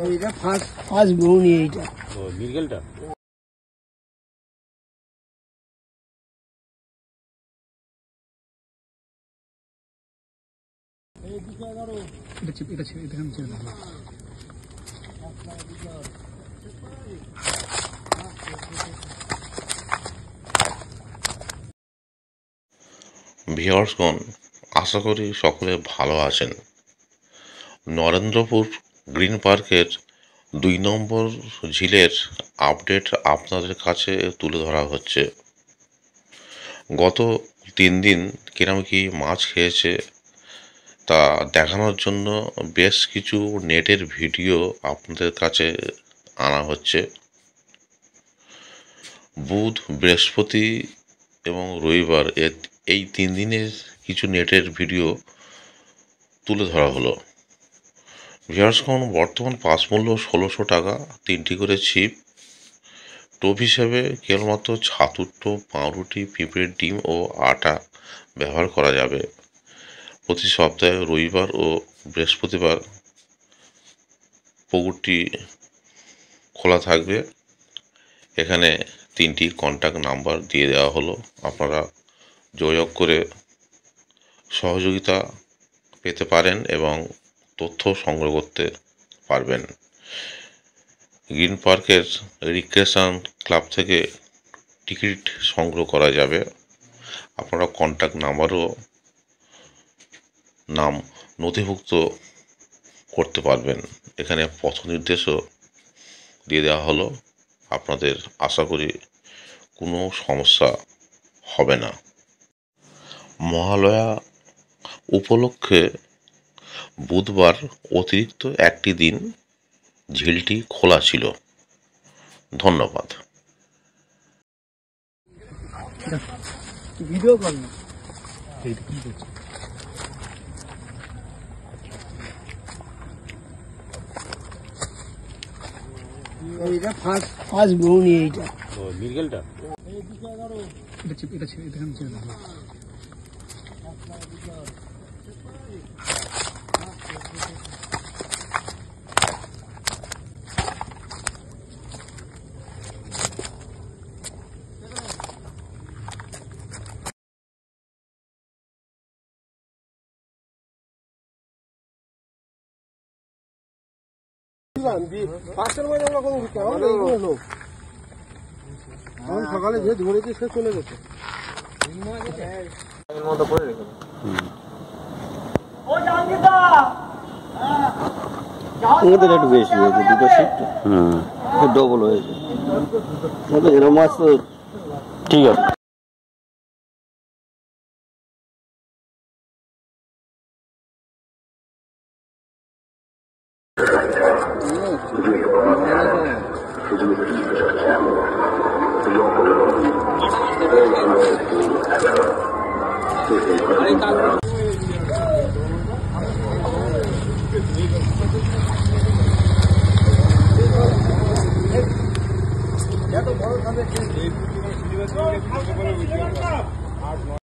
এইটা ফার্স্ট বউনি এইটা মিরগেলটা ভিউয়ার্সগণ, আশা করি সকলে ভালো আছেন। নরেন্দ্রপুর গ্রিন পার্কের 2 নম্বর ঝিলের আপডেট আপনাদের কাছে তুলে ধরা হচ্ছে। গত 3 দিন কিরম কি মাছ খেয়েছে তা দেখানোর জন্য বেশ কিছু নেটের ভিডিও আপনাদের কাছে আনা হচ্ছে। বুধ, বৃহস্পতি এবং রবিবার এই 3 দিনের কিছু নেটের ভিডিও তুলে ধরা হলো। ভিউয়ার্সগণ, বর্তমান পাস মূল্য 1600 টাকা, 3টি করে ছিপ। টোপ হিসেবে কেবলমাত্র ছাতুর টোপ, পাউরুটি, পিঁপড়ের ডিম ও আটা ব্যবহার করা যাবে। প্রতি সপ্তাহে রবিবার ও বৃহস্পতিবার পুকুরটি খোলা থাকবে। এখানে 3টি কন্ট্যাক্ট নাম্বার দিয়ে দেওয়া হলো, আপনারা যোগাযোগ করে সহযোগিতা পেতে পারেন এবং তথ্য সংগ্রহ করতে পারবেন। গ্রিন পার্কের রিক্রিয়েশন ক্লাব থেকে টিকিট সংগ্রহ করা যাবে। আপনারা কন্ট্যাক্ট নাম্বারও নাম নথিভুক্ত করতে পারবেন। এখানে পথ নির্দেশও দিয়ে দেওয়া হলো। আপনাদের আশা করি কোনো সমস্যা হবে না। মহালয়া উপলক্ষে বুধবার অতিরিক্ত একটি দিন ঝিলটি খোলা ছিল। ধন্যবাদ। ভিডিও কর না। এইটা ফার্স্ট বউনি এইটা মিরগেলটা সকালে যে ধরেছে সে চলে গেছে। ওদের একটু বেশি হয়েছে, দুটো শিফট ডবল হয়েছে। এরকম মাছ তো ঠিক আছে। এত বড়